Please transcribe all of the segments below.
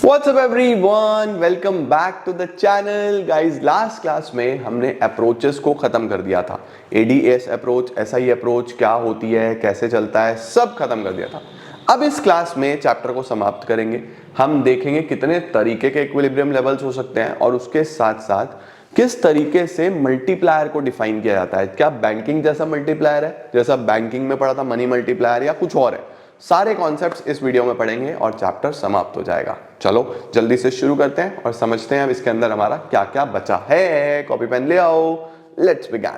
WhatsApp everyone, welcome back to the channel. Guys, last class में हमने approaches को खत्म कर दिया था। एडीएस अप्रोच, एसआई अप्रोच क्या होती है, कैसे चलता है, सब खत्म कर दिया था। अब इस क्लास में चैप्टर को समाप्त करेंगे। हम देखेंगे कितने तरीके के इक्विलिब्रियम लेवल्स हो सकते हैं और उसके साथ साथ किस तरीके से मल्टीप्लायर को डिफाइन किया जाता है। क्या बैंकिंग जैसा मल्टीप्लायर है, जैसा बैंकिंग में पढ़ा था मनी मल्टीप्लायर, या कुछ और है। सारे कॉन्सेप्ट्स इस वीडियो में पढ़ेंगे और चैप्टर समाप्त हो जाएगा। चलो जल्दी से शुरू करते हैं और समझते हैं अब इसके अंदर हमारा क्या क्या बचा है। कॉपी पेन ले आओ, लेट्स बिगिन।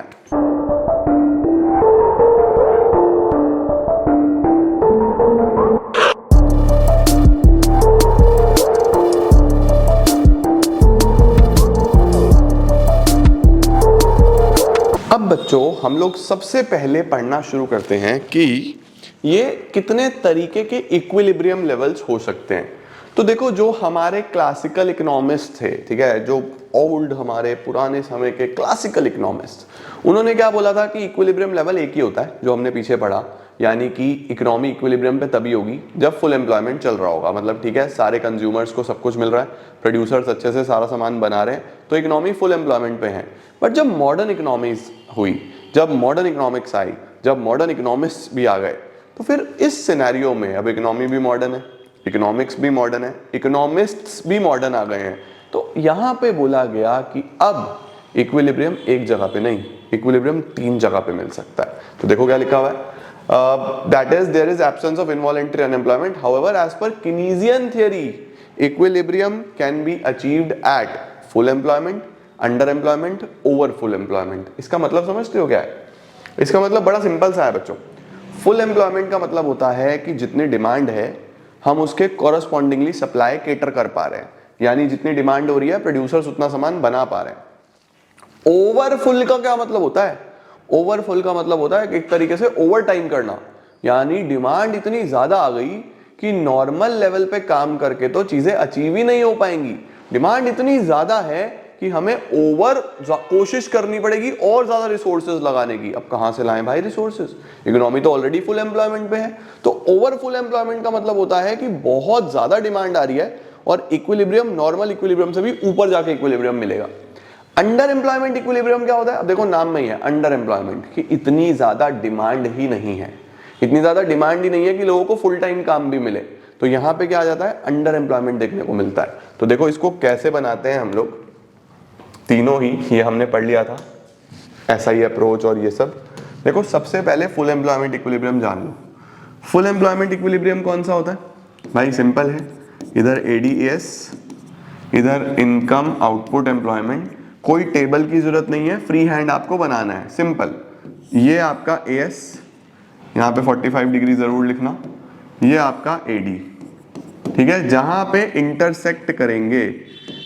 अब बच्चों, हम लोग सबसे पहले पढ़ना शुरू करते हैं कि ये कितने तरीके के इक्विलिब्रियम लेवल्स हो सकते हैं। तो देखो, जो हमारे क्लासिकल इकोनॉमिस्ट थे, ठीक है, जो ओल्ड हमारे पुराने समय के क्लासिकल इकोनॉमिस्ट, उन्होंने क्या बोला था कि इक्विलिब्रियम लेवल एक ही होता है, जो हमने पीछे पढ़ा, यानी कि इकोनॉमी इक्विलिब्रियम पे तभी होगी जब फुल एम्प्लॉयमेंट चल रहा होगा। मतलब ठीक है, सारे कंज्यूमर्स को सब कुछ मिल रहा है, प्रोड्यूसर्स अच्छे से सारा सामान बना रहे हैं, तो इकोनॉमी फुल एम्प्लॉयमेंट पे है। बट जब मॉडर्न इकोनॉमीज हुई, जब मॉडर्न इकोनॉमिक्स आई, जब मॉडर्न इकोनॉमिस्ट भी आ गए, तो फिर इस सिनेरियो में अब इकोनॉमी भी मॉडर्न है, इकोनॉमिक्स भी मॉडर्न है, इकोनॉमिस्ट्स भी मॉडर्न आ गए हैं। तो यहाँ पे बोला गया कि अब इक्विलिब्रियम एक जगह पे नहीं, इक्विलिब्रियम तीन जगह पे मिल सकता है। तो देखो क्या लिखा हुआ है, that is there is absence of involuntary unemployment, however as per Keynesian theory equilibrium can be achieved at full employment, under employment, over full employment. इसका मतलब समझते हो क्या है? इसका मतलब बड़ा सिंपल सा है बच्चों। फुल एम्प्लॉयमेंट का मतलब होता है कि जितनी डिमांड है हम उसके कॉरस्पॉन्डिंगली सप्लाई केटर कर पा रहे हैं, यानी जितनी डिमांड हो रही है प्रोड्यूसर्स उतना सामान बना पा रहे हैं। ओवरफुल का क्या मतलब होता है? ओवरफुल का मतलब होता है कि एक तरीके से ओवर टाइम करना, यानी डिमांड इतनी ज्यादा आ गई कि नॉर्मल लेवल पे काम करके तो चीजें अचीव ही नहीं हो पाएंगी। डिमांड इतनी ज्यादा है कि हमें ओवर कोशिश करनी पड़ेगी और ज्यादा रिसोर्सेज लगाने की। अब कहां से लाएं भाई रिसोर्सेज? इकोनॉमी तो ऑलरेडी फुल एम्प्लॉयमेंट पे है। तो ओवर फुल एम्प्लॉयमेंट का मतलब होता है कि बहुत ज्यादा डिमांड आ रही है और इक्विलिब्रियम नॉर्मल इक्विलिब्रियम से भी ऊपर जाके इक्विलिब्रियम मिलेगा। अंडर एम्प्लॉयमेंट इक्विलिब्रियम क्या होता है? अब देखो नाम में ही है अंडर एम्प्लॉयमेंट, कि इतनी ज्यादा डिमांड ही नहीं है, इतनी ज्यादा डिमांड ही नहीं है कि लोगों को फुल टाइम काम भी मिले। तो यहां पे क्या आ जाता है? अंडर एम्प्लॉयमेंट देखने को मिलता है। तो देखो इसको कैसे बनाते हैं हम लोग, तीनों ही ये हमने पढ़ लिया था, एसआई अप्रोच और ये सब। देखो सबसे पहले फुल एम्प्लॉयमेंट इक्विलिब्रियम जान लो। फुल एम्प्लॉयमेंट इक्विलिब्रियम कौन सा होता है भाई? सिंपल है, इधर एडीएस, इधर इनकम आउटपुट एम्प्लॉयमेंट। कोई टेबल की जरूरत नहीं है, फ्री हैंड आपको बनाना है, सिंपल। ये आपका एएस, यहाँ पे 45 डिग्री जरूर लिखना, ये आपका एडी, ठीक है। जहां पे इंटरसेक्ट करेंगे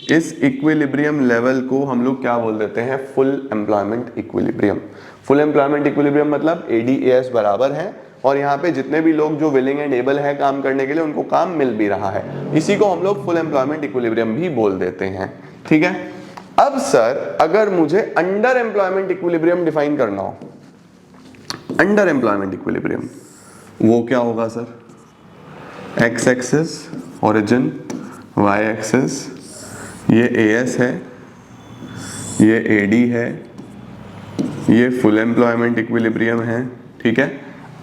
इस इक्विलिब्रियम लेवल को हम लोग क्या बोल देते हैं? Full employment equilibrium. Full employment equilibrium मतलब एडीएस बराबर है और यहाँ पे जितने भी लोग जो विलिंग एंड एबल है काम करने के लिए, उनको काम मिल भी रहा है, इसी को हम लोग फुल एम्प्लॉयमेंट इक्विलिब्रियम भी बोल देते हैं, ठीक है। अब सर, अगर मुझे अंडर एम्प्लॉयमेंट इक्विलिब्रियम डिफाइन करना हो, अंडर एम्प्लॉयमेंट इक्विलिब्रियम वो क्या होगा sir? X axis origin, Y axis, ये एएस है, ये एडी है, ये फुल एम्प्लॉयमेंट इक्विलिब्रियम है, ठीक है।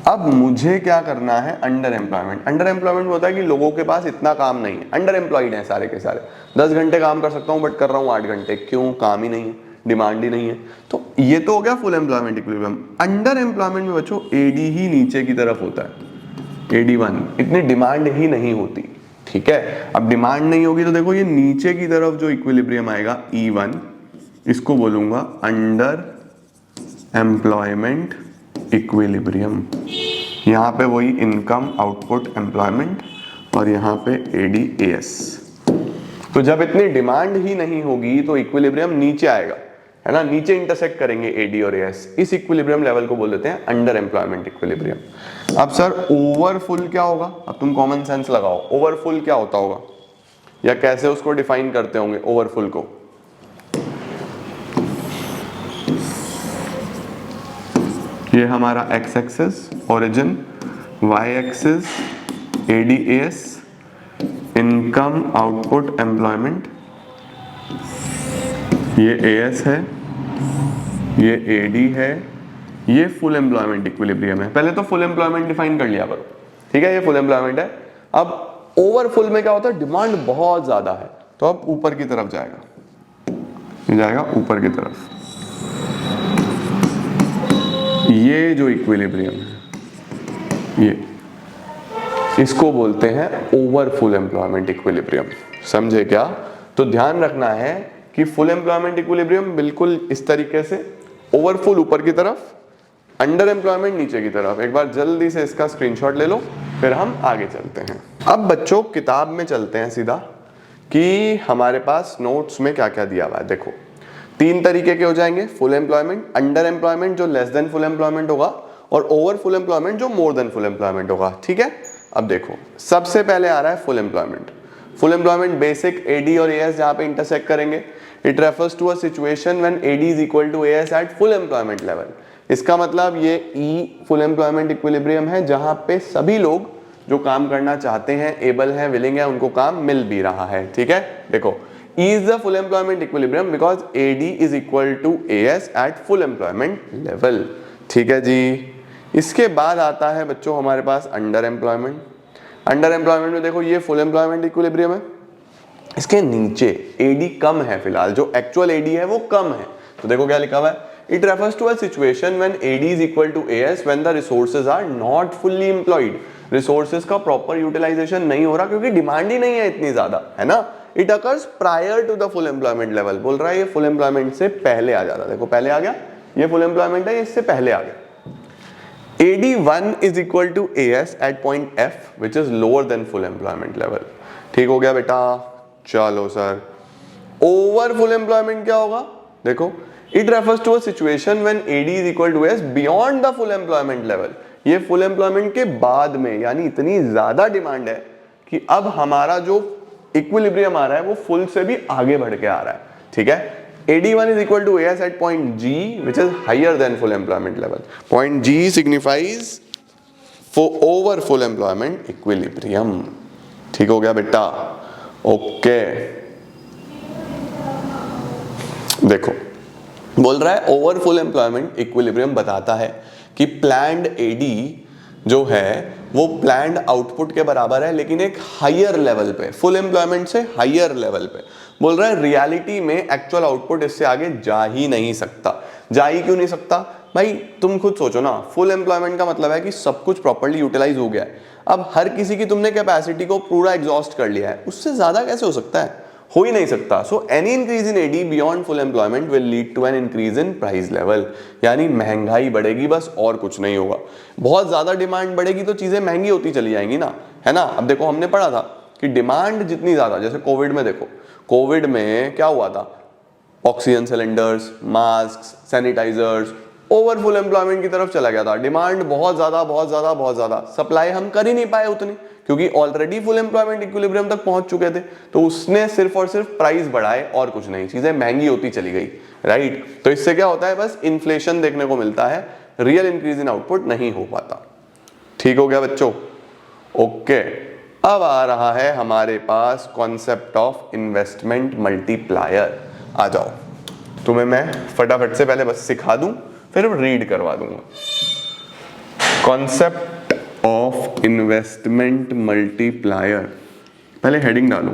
अब मुझे क्या करना है? Under employment. अंडर एम्प्लॉयमेंट होता है कि लोगों के पास इतना काम नहीं है, अंडर एम्प्लॉयड है सारे के सारे। 10 घंटे काम कर सकता हूं बट कर रहा हूं 8 घंटे, क्यों? काम ही नहीं है, डिमांड ही नहीं है। तो ये तो हो गया full employment equilibrium. Under employment में बच्चों एडी ही नीचे की तरफ होता है, एडी1, इतनी डिमांड ही नहीं होती, ठीक है। अब डिमांड नहीं होगी तो देखो ये नीचे की तरफ जो इक्विलिब्रियम आएगा E1, इसको बोलूंगा अंडर एम्प्लॉयमेंट इक्विलिब्रियम। यहां पे वही इनकम आउटपुट एम्प्लॉयमेंट और यहां पे एडीएस। तो जब इतनी डिमांड ही नहीं होगी तो इक्विलिब्रियम नीचे आएगा, है ना, नीचे इंटरसेक्ट करेंगे एडी और एस। इस इक्विलिब्रियम लेवल को बोल देते हैं अंडर एम्प्लॉयमेंट इक्विलिब्रियम। अब सर ओवरफुल क्या होगा? अब तुम कॉमन सेंस लगाओ, ओवरफुल क्या होता होगा या कैसे उसको डिफाइन करते होंगे ओवरफुल को? ये हमारा X axis origin, Y axis ADS, income output employment, ये एएस है, ये एडी है, ये फुल एम्प्लॉयमेंट इक्विलिब्रियम है। पहले तो फुल एम्प्लॉयमेंट डिफाइन कर लिया करो, ठीक है, ये फुल एम्प्लॉयमेंट है। अब ओवरफुल में क्या होता है, डिमांड बहुत ज्यादा है, तो अब ऊपर की तरफ जाएगा, ये जाएगा ऊपर की तरफ। ये जो इक्विलिब्रियम है, ये इसको बोलते हैं ओवरफुल एम्प्लॉयमेंट इक्विलिब्रियम। समझे क्या? तो ध्यान रखना है कि फुल एम्प्लॉयमेंट इक्विलिब्रियम बिल्कुल इस तरीके से, ओवरफुल ऊपर की तरफ, अंडर एम्प्लॉयमेंट नीचे की तरफ। एक बार जल्दी से इसका स्क्रीनशॉट ले लो, फिर हम आगे चलते हैं। अब बच्चों किताब में चलते हैं सीधा कि हमारे पास नोट्स में क्या क्या दिया हुआ है। देखो 3 तरीके के हो जाएंगे, फुल एम्प्लॉयमेंट, अंडर एम्प्लॉयमेंट जो लेस देन फुल एम्प्लॉयमेंट होगा, और ओवर फुल एम्प्लॉयमेंट जो मोर देन फुल एम्प्लॉयमेंट होगा, ठीक है। अब देखो सबसे पहले आ रहा है full employment. Full employment basic AD और एएस जहां पे इंटरसेक्ट करेंगे, it refers to a situation when AD is equal to AS at full employment level. इसका मतलब ये ई फुल एम्प्लॉयमेंट इक्विलिब्रियम है जहां पे सभी लोग जो काम करना चाहते हैं, एबल हैं, विलिंग है, उनको काम मिल भी रहा है, ठीक है। देखो E is the full employment equilibrium because AD is equal to AS at full employment level, ठीक है जी। इसके बाद आता है बच्चों हमारे पास अंडर एम्प्लॉयमेंट। अंडर एम्प्लॉयमेंट में देखो ये फुल एम्प्लॉयमेंट इक्विलिब्रियम है, इसके नीचे AD कम है, फिलहाल जो एक्चुअल AD है वो कम है, तो देखो क्या लिखा हुआ है, it refers to a situation when AD is equal to AS when the resources are not fully employed। Resources का प्रॉपर यूटिलाइजेशन नहीं हो रहा क्योंकि डिमांड ही नहीं है इतनी ज्यादा, है ना। It occurs prior to the full employment level, बोल रहा है ये फुल एम्प्लॉयमेंट से पहले आ जाता है। देखो पहले आ गया, ये फुल एम्प्लॉयमेंट है, इससे पहले आ गया। AD1 is equal to AS at point F which is lower than full employment level, ठीक हो गया बेटा। चलो सर ओवर फुल एम्प्लॉयमेंट क्या होगा, देखो it refers to a situation when AD is equal to AS beyond the full employment level। ये full employment के बाद में, यानी इतनी ज्यादा डिमांड है कि अब हमारा जो इक्विलिब्रियम आ रहा है वो फुल से भी आगे बढ़ के आ रहा है, ठीक है। AD1 is equal to AS at point G which is higher than full employment level। Point G signifies for over full employment equilibrium, ठीक हो गया बेटा, ओके। देखो बोल रहा है ओवर फुल एम्प्लॉयमेंट इक्विलिब्रियम बताता है कि प्लान्ड AD जो है वो प्लान्ड आउटपुट के बराबर है, लेकिन एक हायर लेवल पे, फुल एम्प्लॉयमेंट से हायर लेवल पे। बोल रहा है रियलिटी में एक्चुअल आउटपुट इससे आगे जा ही नहीं सकता। जा ही क्यों नहीं सकता भाई, तुम खुद सोचो ना, फुल एम्प्लॉयमेंट का मतलब है कि सब कुछ प्रॉपर्ली यूटिलाइज हो गया है। अब हर किसी की तुमने कैपेसिटी को पूरा एग्जॉस्ट कर लिया है, उससे ज्यादा कैसे हो सकता है, हो ही नहीं सकता। So any increase in AD beyond full employment will lead to an increase in price level, यानी महंगाई बढ़ेगी, बस और कुछ नहीं होगा। बहुत ज्यादा डिमांड बढ़ेगी तो चीजें महंगी होती चली जाएंगी ना, है ना। अब देखो हमने पढ़ा था कि डिमांड जितनी ज्यादा, जैसे कोविड में देखो, कोविड में क्या हुआ था, oxygen cylinders, mask, sanitisers, over full employment की तरफ चला गया था। डिमांड बहुत ज्यादा बहुत ज्यादा बहुत ज्यादा, सप्लाई हम कर ही नहीं पाए उतनी क्योंकि ऑलरेडी फुल एम्प्लॉयमेंट इक्विलिब्रियम तक पहुंच चुके थे, तो उसने सिर्फ और सिर्फ प्राइस बढ़ाए और कुछ नहीं, चीजें महंगी होती चली गई, राइट। तो इससे क्या होता है, बस इन्फ्लेशन देखने को मिलता है, रियल इंक्रीज इन आउटपुट नहीं हो पाता, ठीक हो गया बच्चों, ओके। अब आ रहा है हमारे पास कॉन्सेप्ट ऑफ इन्वेस्टमेंट मल्टीप्लायर। आ जाओ, तुम्हें मैं फटाफट से पहले बस सिखा दूं, फिर रीड करवा दूंगा। कॉन्सेप्ट ऑफ इन्वेस्टमेंट मल्टीप्लायर, पहले हेडिंग डालो।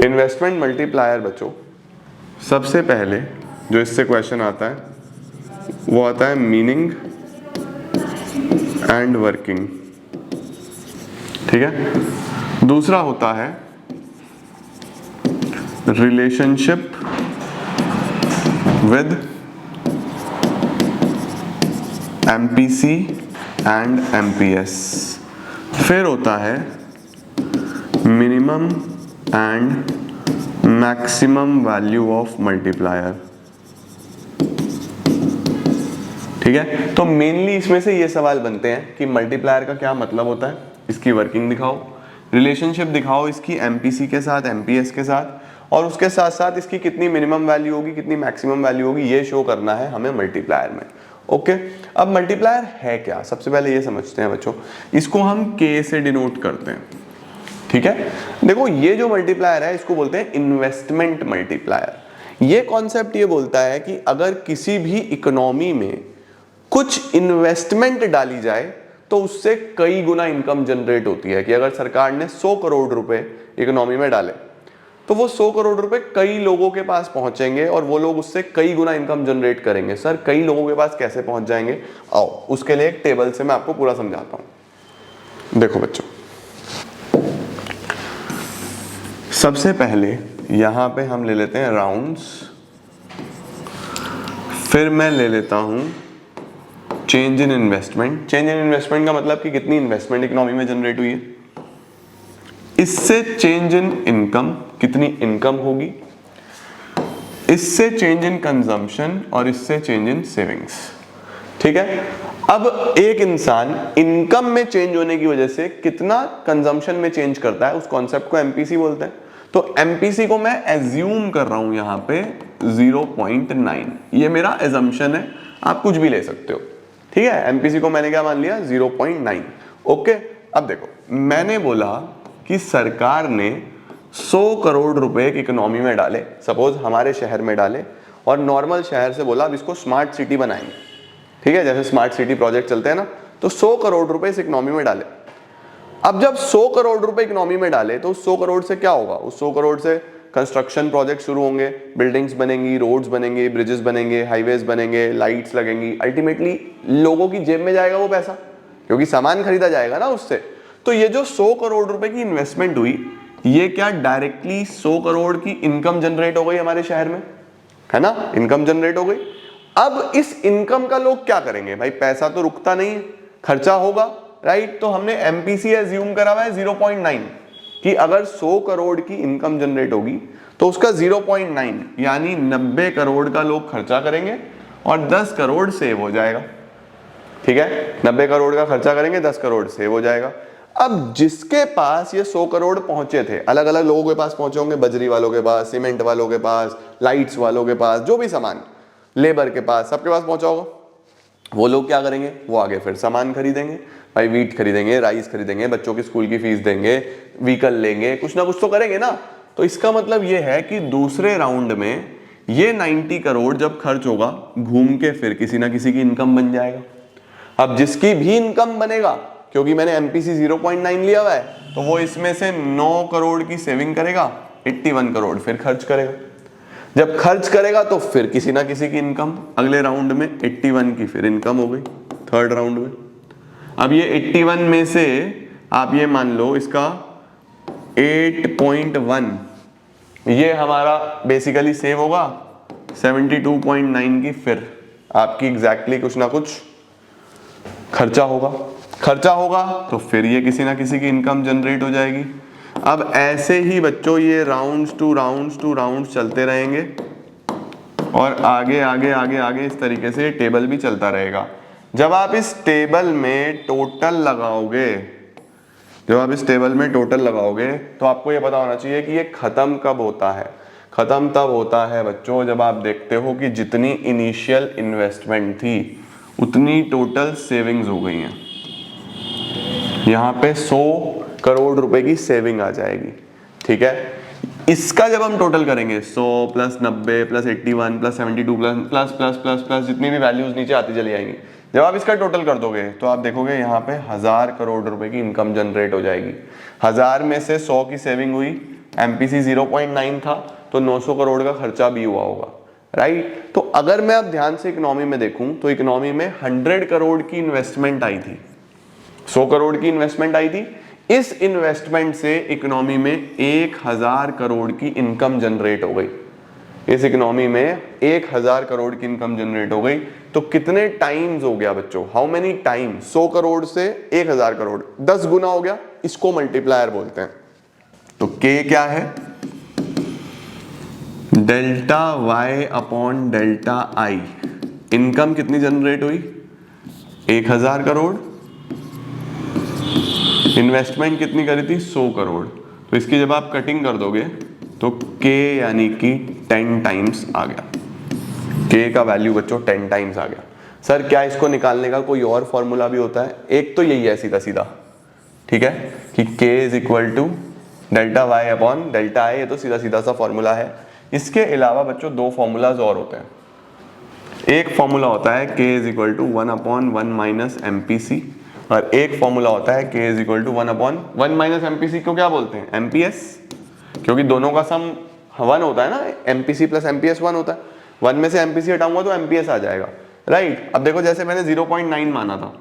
इन्वेस्टमेंट मल्टीप्लायर बच्चों, सबसे पहले जो इससे क्वेश्चन आता है वो आता है मीनिंग एंड वर्किंग, ठीक है। दूसरा होता है relationship with MPC and MPS। फिर होता है minimum and maximum value of multiplier, ठीक है। तो मेनली इसमें से ये सवाल बनते हैं कि मल्टीप्लायर का क्या मतलब होता है, इसकी वर्किंग दिखाओ, रिलेशनशिप दिखाओ इसकी MPC के साथ, MPS के साथ, और उसके साथ साथ इसकी कितनी मिनिमम वैल्यू होगी, कितनी मैक्सिमम वैल्यू होगी, ये शो करना है हमें मल्टीप्लायर में। ओके, अब मल्टीप्लायर है क्या, सबसे पहले ये समझते हैं बच्चों। इसको हम के से डिनोट करते हैं, ठीक है। देखो ये जो मल्टीप्लायर है इसको बोलते हैं इन्वेस्टमेंट मल्टीप्लायर। ये कॉन्सेप्ट ये बोलता है कि अगर किसी भी इकोनॉमी में कुछ इन्वेस्टमेंट डाली जाए तो उससे कई गुना इनकम जनरेट होती है। कि अगर सरकार ने 100 करोड़ रुपए इकोनॉमी में डाले तो वो 100 करोड़ रुपए कई लोगों के पास पहुंचेंगे और वो लोग उससे कई गुना इनकम जनरेट करेंगे। सर कई लोगों के पास कैसे पहुंच जाएंगे, आओ उसके लिए एक टेबल से मैं आपको पूरा समझाता हूं। देखो बच्चों, सबसे पहले यहां पे हम ले लेते हैं राउंड्स, फिर मैं ले लेता हूं change in investment. Change in investment का मतलब कि कितनी इन्वेस्टमेंट इकोनॉमी में जनरेट हुई है। इससे चेंज इन इनकम, कितनी इनकम होगी। इससे चेंज इन कंजम्पशन और इससे चेंज इन सेविंग्स, ठीक है। अब एक इंसान इनकम में चेंज होने की वजह से कितना कंजम्पशन में चेंज करता है, उस कॉन्सेप्ट को एमपीसी बोलते हैं। तो एमपीसी को मैं एज्यूम कर रहा हूं यहां पे 0.9, ये मेरा एजम्पशन है, आप कुछ भी ले सकते हो, ठीक है। एमपीसी को मैंने क्या मान लिया, 0.9। ओके, अब देखो मैंने बोला कि सरकार ने 100 करोड़ रुपए की इकोनॉमी में डाले, सपोज हमारे शहर में डाले, और नॉर्मल शहर से बोला अब इसको स्मार्ट सिटी बनाएंगे, ठीक है। जैसे स्मार्ट सिटी प्रोजेक्ट चलते हैं ना, तो 100 करोड़ रुपए इस इकोनॉमी में डाले। अब जब 100 करोड़ रुपए इकोनॉमी में डाले तो उस 100 करोड़ से क्या होगा, उस 100 करोड़ से कंस्ट्रक्शन प्रोजेक्ट शुरू होंगे, बिल्डिंग्स बनेंगी, रोड्स बनेंगे, ब्रिजेस बनेंगे, हाईवेज बनेंगे, लाइट्स लगेंगी। अल्टीमेटली लोगों की जेब में जाएगा वो पैसा, क्योंकि सामान खरीदा जाएगा ना उससे। तो ये जो 100 करोड़ रुपए की इन्वेस्टमेंट हुई, ये क्या डायरेक्टली 100 करोड़ की इनकम जनरेट हो गई हमारे शहर में, है ना, इनकम जनरेट हो गई। अब इस इनकम का लोग क्या करेंगे भाई, पैसा तो रुकता नहीं है, खर्चा होगा, राइट। तो हमने एमपीसी एज्यूम करा हुआ है 0.9 कि अगर 100 करोड़ की इनकम जनरेट होगी तो उसका 0.9 यानी 90 करोड़ का लोग खर्चा करेंगे और 10 करोड़ सेव हो जाएगा, ठीक है। 90 करोड़ का खर्चा करेंगे, 10 करोड़ सेव हो जाएगा। अब जिसके पास ये 100 करोड़ पहुंचे थे, अलग अलग लोगों के पास पहुंचे होंगे, बजरी वालों के पास, सीमेंट वालों के पास, लाइट्स वालों के पास, जो भी सामान, लेबर के पास, सबके पास पहुंचा होगा। वो लोग क्या करेंगे, वो आगे फिर सामान खरीदेंगे भाई, वीट खरीदेंगे, राइस खरीदेंगे, बच्चों की स्कूल की फीस देंगे, व्हीकल लेंगे, कुछ ना कुछ तो करेंगे ना। तो इसका मतलब ये है कि दूसरे राउंड में ये 90 करोड़ जब खर्च होगा, घूम के फिर किसी ना किसी की इनकम बन जाएगा। अब जिसकी भी इनकम बनेगा, क्योंकि मैंने एमपीसी 0.9 लिया हुआ है, तो वो इसमें से 9 करोड़ की सेविंग करेगा, 81 करोड़ फिर खर्च करेगा। जब खर्च करेगा तो फिर किसी ना किसी की इनकम, अगले राउंड में 81 की फिर इनकम हो गई, थर्ड राउंड में। अब ये 81 में से आप ये मान लो इसका 8.1 ये हमारा बेसिकली सेव होगा, 72.9 की फिर आपकी एग्जैक्टली कुछ ना कुछ खर्चा होगा, तो फिर ये किसी ना किसी की इनकम जनरेट हो जाएगी। अब ऐसे ही बच्चों ये राउंड्स टू राउंड्स चलते रहेंगे और आगे आगे आगे आगे इस तरीके से टेबल भी चलता रहेगा। जब आप इस टेबल में टोटल लगाओगे तो आपको ये पता होना चाहिए कि ये खत्म कब होता है। खत्म तब होता है बच्चों जब आप देखते हो कि जितनी इनिशियल इन्वेस्टमेंट थी उतनी टोटल सेविंग्स हो गई हैं। यहाँ पे 100 करोड़ रुपए की सेविंग आ जाएगी, ठीक है। इसका जब हम टोटल करेंगे 100 plus 90 plus 81 plus 72 plus plus plus plus जितनी भी वैल्यूज नीचे आती चली जाएंगी, जब आप इसका टोटल कर दोगे तो आप देखोगे यहाँ पे 1000 करोड़ रुपए की इनकम जनरेट हो जाएगी। 1000 में से 100 की सेविंग हुई, एमपीसी 0.9 था तो 900 करोड़ का खर्चा भी हुआ होगा, राइट। तो अगर मैं अब ध्यान से इकोनॉमी में देखूं तो इकोनॉमी में 100 करोड़ की इन्वेस्टमेंट आई थी, 100 करोड़ की इन्वेस्टमेंट आई थी। इस इन्वेस्टमेंट से इकोनॉमी में 1000 करोड़ की इनकम जनरेट हो गई। इस इकोनॉमी में 1000 करोड़ की इनकम जनरेट हो गई। तो कितने टाइम्स हो गया बच्चों, हाउ मेनी टाइम, 100 करोड़ से 1000 करोड़, 10 गुना हो गया। इसको मल्टीप्लायर बोलते हैं। तो के क्या है, delta Y upon delta I. Income कितनी जनरेट हुई, 1000 करोड़, इन्वेस्टमेंट कितनी करी थी, 100 करोड़। तो इसकी जब आप कटिंग कर दोगे तो k यानी कि 10 टाइम्स आ गया। k का वैल्यू बच्चों 10 टाइम्स आ गया। सर क्या इसको निकालने का कोई और फॉर्मूला भी होता है? एक तो यही है सीधा सीधा, ठीक है, कि k is equal to delta Y upon delta I, ये तो सीधा सीधा सा फॉर्मूला है। इसके अलावा बच्चों दो फॉर्मूलाज और होते हैं। एक फॉर्मूला होता है k is equal to 1/1 minus MPC, और एक फॉर्मूला होता है k is equal to 1/1 minus MPC को क्या बोलते हैं? MPS, क्योंकि दोनों का सम 1 होता है ना, MPC प्लस MPS 1 होता है। 1 में से MPC हटाऊंगा तो MPS आ जाएगा, राइट। अब देखो जैसे मैंने 0.9 माना था,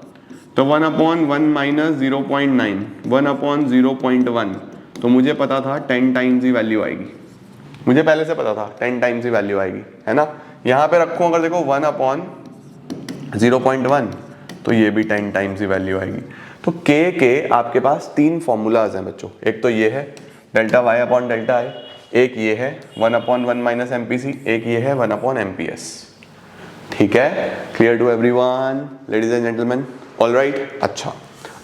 तो 1/1 माइनस 0.9, 1/0.1, तो मुझे पता था 10 टाइम्स ही वैल्यू आएगी, मुझे पहले से पता था 10 टाइम्स ही वैल्यू आएगी, है ना। यहाँ पे रखूँ अगर देखो 1/0.1, तो ये भी 10 टाइम्स ही वैल्यू आएगी। तो k के आपके पास 3 फॉर्मूलाज हैं बच्चों। एक तो ये है delta Y upon delta I, एक ये है 1/1 माइनस MPC, एक ये है 1/MPS। ठीक है, clear to everyone ladies and gentleman? Alright. अच्छा,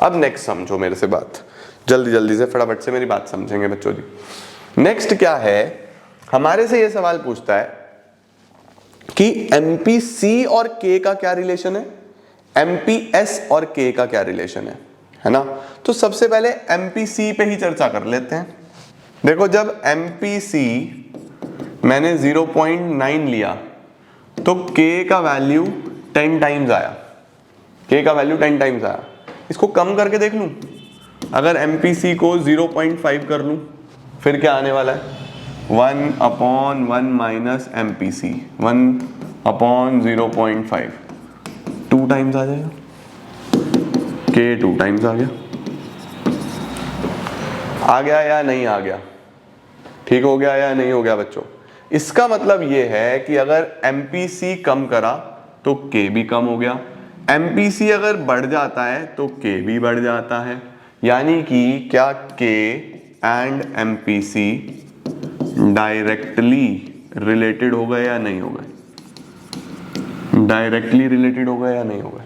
अब नेक्स्ट समझो मेरे से बात, जल्दी जल्दी से फटाफट से मेरी बात समझेंगे बच्चों जी। नेक्स्ट क्या है, हमारे से ये सवाल पूछता है कि MPC और K का क्या रिलेशन है, MPS और K का क्या रिलेशन है ना। तो सबसे पहले MPC पे ही चर्चा कर लेते हैं। देखो जब MPC मैंने 0.9 लिया तो K का वैल्यू 10 टाइम्स आया, K का वैल्यू 10 टाइम्स आया। इसको कम करके देख लूं, अगर MPC को 0.5 कर लूं फिर क्या आने वाला है? 1/1 माइनस MPC, 1/0.5, 2 टाइम्स आ जाएगा। K 2 टाइम्स आ गया या नहीं आ गया? ठीक हो गया या नहीं हो गया बच्चों? इसका मतलब ये है कि अगर MPC कम करा तो K भी कम हो गया, MPC अगर बढ़ जाता है तो K भी बढ़ जाता है। यानी कि क्या K and MPC directly related हो गए या नहीं हो गए? डायरेक्टली रिलेटेड हो गए या नहीं हो गए?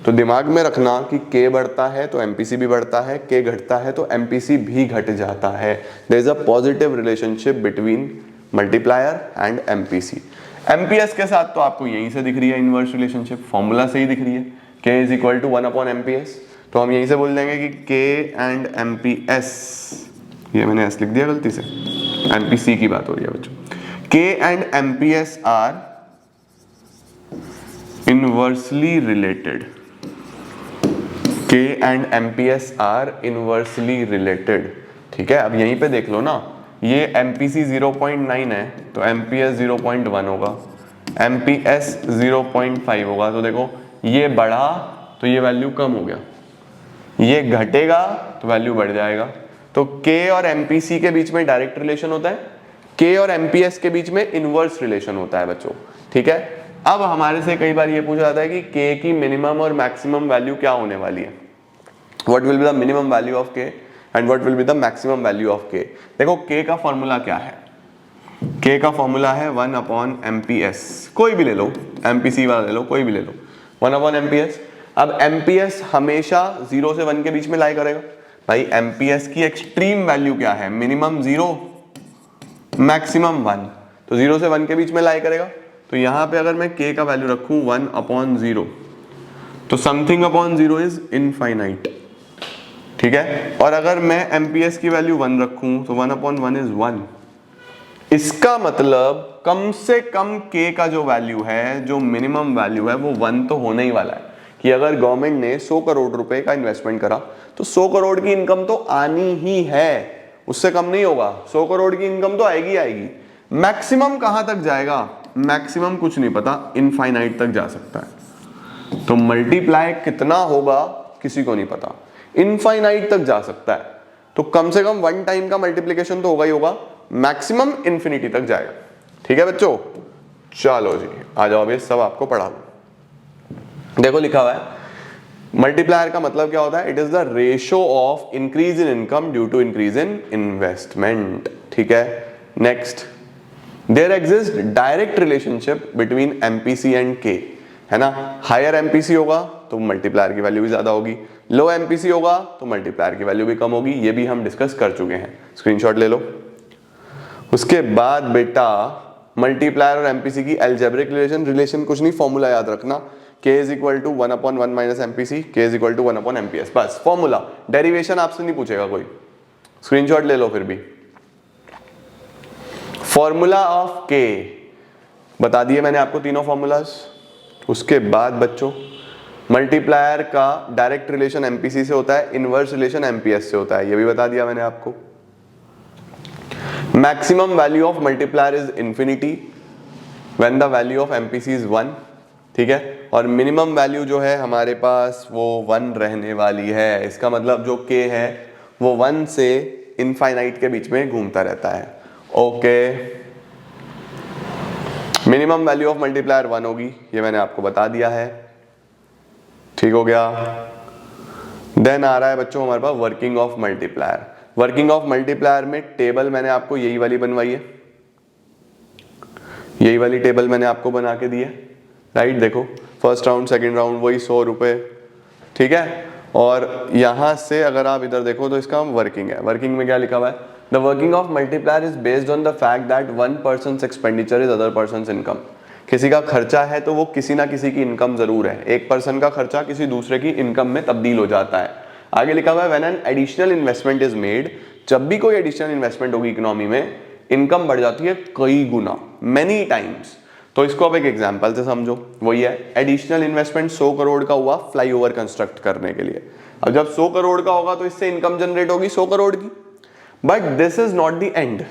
तो दिमाग में रखना कि K बढ़ता है तो MPC भी बढ़ता है, K घटता है तो MPC भी घट जाता है। There is a positive relationship between multiplier and MPC। MPS के साथ तो आपको यहीं से दिख रही है इनवर्स रिलेशनशिप, फॉर्मूला से ही दिख रही है, K is equal to 1/MPS। तो हम यहीं से बोल देंगे कि K एंड MPS, ये मैंने S लिख दिया गलती से, MPC की बात हो रही है बच्चों। K and MPS are inversely related, K and MPS are inversely related. ठीक है, अब यहीं पे देख लो ना, ये MPC 0.9 है तो MPS 0.1 होगा, MPS 0.5 होगा। तो देखो ये बढ़ा तो ये वैल्यू कम हो गया, ये घटेगा तो वैल्यू बढ़ जाएगा। तो K और MPC के बीच में डायरेक्ट रिलेशन होता है, K और MPS के बीच में इनवर्स रिलेशन होता है बच्चों। ठीक है, अब हमारे से कई बार ये पूछा जाता है कि K की मिनिमम और मैक्सिमम वैल्यू क्या होने वाली है, what will be the minimum value of K and what will be the maximum value of K। देखो K का फॉर्मूला क्या है, K का फॉर्मूला है 1/MPS, कोई भी ले लो, MPC वाला ले लो, कोई भी ले लो, 1/MPS। अब MPS हमेशा 0 से 1 के बीच में लाई करेगा। भाई MPS की एक्सट्रीम वैल्यू क्या है? मिनिमम 0, मैक्सिमम 1, तो 0 से 1 के बीच में लाई करेगा। तो यहां पे अगर मैं K का वैल्यू रखूं 1/0, तो समथिंग अपॉन 0 इज इनफाइनाइट। ठीक है, और अगर मैं MPS की वैल्यू 1 रखूं तो 1/1 इज 1। इसका मतलब कम से कम K का जो वैल्यू है, जो मिनिमम वैल्यू है, वो 1 तो होने ही वाला है। कि अगर गवर्नमेंट ने 100 करोड़ रुपए का इन्वेस्टमेंट करा तो 100 करोड़ की इनकम तो आनी ही है, उससे कम नहीं होगा, 100 करोड़ की इनकम तो आएगी आएगी। मैक्सिमम कहां तक जाएगा? मैक्सिमम कुछ नहीं पता, इनफाइनाइट तक जा सकता है। तो मल्टीप्लाई कितना होगा किसी को नहीं पता, इनफाइनाइट तक जा सकता है। तो कम से कम 1 टाइम का मल्टीप्लिकेशन तो होगा ही होगा, मैक्सिमम इंफिनिटी तक जाएगा। ठीक है बच्चों, चलो जी आ जाओ, अभी सब आपको पढ़ा दो। देखो लिखा हुआ है मल्टीप्लायर का मतलब क्या होता है? It is the ratio of increase in income due to increase in investment. ठीक है, next, there exist direct relationship between MPC and K, है ना। हायर MPC होगा तो मल्टीप्लायर की वैल्यू भी ज्यादा होगी, लो MPC होगा तो मल्टीप्लायर की वैल्यू भी कम होगी। ये भी हम डिस्कस कर चुके हैं, स्क्रीनशॉट ले लो। उसके बाद बेटा मल्टीप्लायर और एमपीसी की एल्जेब्रिक रिलेशन कुछ नहीं, फॉर्मूला याद रखना, k is equal to 1/1 minus MPC, k is equal to 1/MPS, बस फॉर्मूला। डेरिवेशन आपसे नहीं पूछेगा कोई, स्क्रीनशॉट ले लो फिर भी। फॉर्मूला ऑफ k बता दिए मैंने आपको तीनों फॉर्मूलाज। उसके बाद बच्चों मल्टीप्लायर का डायरेक्ट रिलेशन एमपीसी से होता है, इनवर्स रिलेशन एमपीएस से होता है, ये भी बता दिया मैंने आपको। Maximum value of multiplier is infinity when the value of MPC is 1, ठीक है। और मिनिमम वैल्यू जो है हमारे पास वो 1 रहने वाली है। इसका मतलब जो k है वो 1 से इनफाइनाइट के बीच में घूमता रहता है। Okay, minimum value of multiplier 1 होगी, ये मैंने आपको बता दिया है, ठीक हो गया। देन आ रहा है बच्चों हमारे पास working of multiplier. Working of multiplier में टेबल मैंने आपको यही वाली बनवाई है, यही वाली टेबल मैंने आपको बना के दी है, राइट। देखो फर्स्ट राउंड सेकंड राउंड वही 100 रुपए, ठीक है। और यहां से अगर आप इधर देखो तो इसका वर्किंग है। वर्किंग में क्या लिखा हुआ है, the working of multiplier is based on the fact that one persons expenditure is other persons income. किसी का खर्चा है तो वो किसी ना किसी की इनकम जरूर है, एक पर्सन का खर्चा किसी दूसरे की इनकम में तब्दील हो जाता है। आगे लिखा हुआ है when an additional investment is made, जब भी कोई एडिशनल इन्वेस्टमेंट होगी इकोनॉमी में, इनकम बढ़ जाती है कई गुना, मेनी टाइम्स। तो इसको अब एक एग्जांपल से समझो, वही है एडिशनल इन्वेस्टमेंट 100 करोड़ का हुआ फ्लाईओवर कंस्ट्रक्ट करने के लिए। अब जब 100 करोड़ का होगा तो इससे इनकम जनरेट होगी 100 करोड़ की, but this is not the end.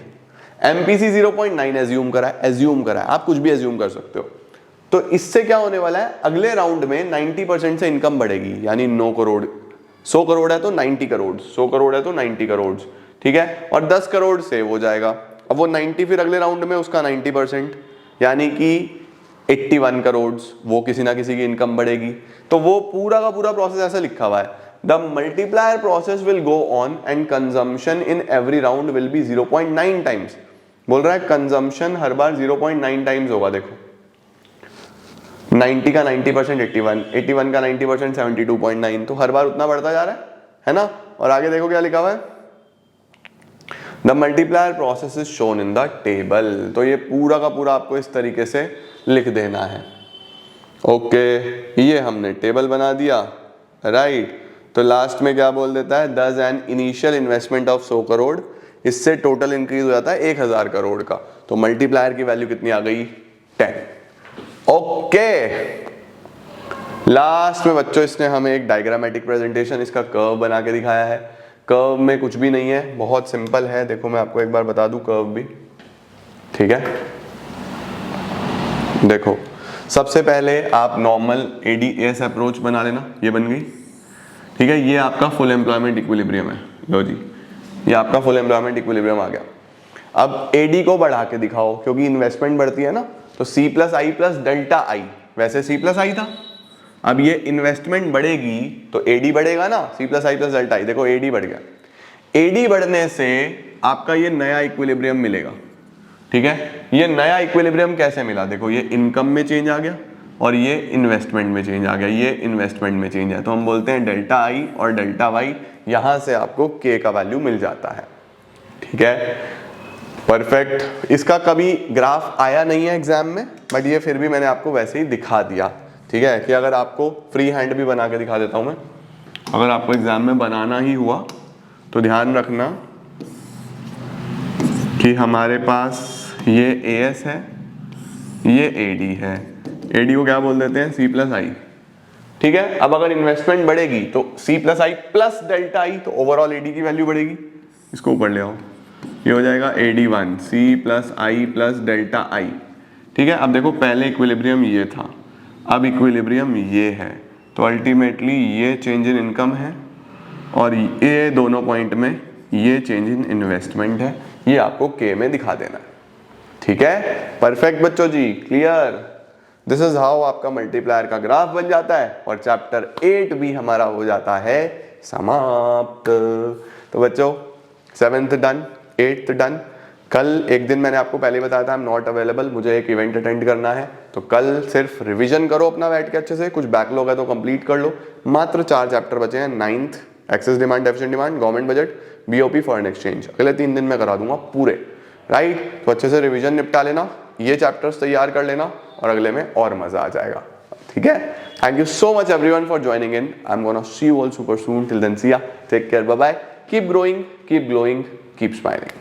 MPC 0.9 assume करा है, आप कुछ भी एज्यूम कर सकते हो। तो इससे क्या होने वाला है, अगले राउंड में 90% से इनकम बढ़ेगी, यानी 9 करोड़, 100 करोड़ है तो 90 करोड़, 100 करोड़ है तो 90 करोड़, ठीक है। और 10 करोड़ सेव हो जाएगा, अब वो 90 फिर अगले राउंड में उसका 90%, यानी कि 81 करोड़, वो किसी ना किसी की इनकम बढ़ेगी। तो वो पूरा का पूरा प्रोसेस ऐसा लिखा हुआ है, the multiplier process will go on and consumption in every round will be 0.9 times. बोल रहा है कंजम्पशन हर बार 0.9 टाइम्स होगा। देखो 90 का 90% 81, 81 का 90% 72.9, तो हर बार उतना बढ़ता जा रहा है ना। और आगे देखो क्या लिखा हुआ है, the multiplier process is shown in the table. तो ये पूरा का पूरा आपको इस तरीके से लिख देना है। ओके, ये हमने टेबल बना दिया, राइट। तो लास्ट में क्या बोल देता है, दस an initial investment of 100 crore, इससे टोटल इंक्रीज हो जाता है 1000 करोड़ का। तो मल्टीप्लायर की वैल्यू कितनी आ गई, 10। ओके, लास्ट में बच्चों इसने हमें एक डायग्रामेटिक प्रेजेंटेशन, इसका कर्व बना के दिखाया है। कर्व में कुछ भी नहीं है, बहुत सिंपल है। देखो मैं आपको एक बार बता दूं कर्व भी, ठीक है। देखो सबसे पहले आप नॉर्मल एडीएस अप्रोच बना लेना, ये बन गई, ठीक है। ये आपका फुल एम्प्लॉयमेंट इक्विलिब्रियम है, लो जी, ये आपका फुल एम्प्लॉयमेंट इक्विलिब्रियम आ गया। अब एडी को बढ़ा के दिखाओ, क्योंकि इन्वेस्टमेंट बढ़ती है ना, तो C plus I plus delta I, वैसे सी प्लस आई था, अब ये इन्वेस्टमेंट बढ़ेगी तो एडी बढ़ेगा ना, C plus I plus delta I. देखो एडी बढ़ गया, एडी बढ़ने से आपका ये नया इक्विलिब्रियम मिलेगा, ठीक है। ये नया इक्विलिब्रियम कैसे मिला, देखो ये इनकम में चेंज आ गया और ये इन्वेस्टमेंट में चेंज आ गया, ये इन्वेस्टमेंट में चेंज है, तो हम बोलते हैं डेल्टा आई और डेल्टा वाई। यहां से आपको के का वैल्यू मिल जाता है, ठीक है, परफेक्ट। इसका कभी ग्राफ आया नहीं है एग्जाम में, बट ये फिर भी मैंने आपको वैसे ही दिखा दिया, ठीक है। कि अगर आपको फ्री हैंड भी बना के दिखा देता हूं मैं, अगर आपको एग्जाम में बनाना ही हुआ तो ध्यान रखना कि हमारे पास ये एएस है, ये एडी है, एडी को क्या बोल देते हैं, सी प्लस आई, ठीक है। अब अगर इन्वेस्टमेंट बढ़ेगी तो C plus I plus delta I, तो ओवरऑल एडी की वैल्यू बढ़ेगी। इसको ऊपर ले आओ, ये हो जाएगा AD1 C plus I plus delta I, ठीक है। अब देखो पहले इक्विलिब्रियम ये था, अब इक्विलिब्रियम ये है, तो अल्टीमेटली ये चेंज इन इनकम है और ये दोनों पॉइंट में ये चेंज इन इन्वेस्टमेंट है। ये आपको के में दिखा देना है, ठीक है। परफेक्ट बच्चों जी, क्लियर। दिस इज हाउ आपका मल्टीप्लायर का ग्राफ बन जाता है और चैप्टर 8 भी हमारा हो जाता है समाप्त। तो बच्चों 7th डन, 8th डन। कल एक दिन मैंने आपको पहले बताया था आई एम नॉट अवेलेबल, मुझे एक इवेंट अटेंड करना है, तो कल सिर्फ रिवीजन करो अपना बैठ के अच्छे से, कुछ बैकलॉग है तो कंप्लीट कर लो। मात्र 4 चैप्टर बचे हैं, 9th excess demand, deficit demand, government budget, BOP, foreign exchange. अगले 3 दिन में करा दूंगा पूरे, राइट। तो अच्छे से रिवीजन निपटा लेना, ये चैप्टर्स तैयार कर लेना और अगले में और मजा आ जाएगा, ठीक है। Thank you so much everyone for joining in. I am gonna see you all super soon. Till then see ya, take care, bye bye, keep growing, keep glowing, keep smiling.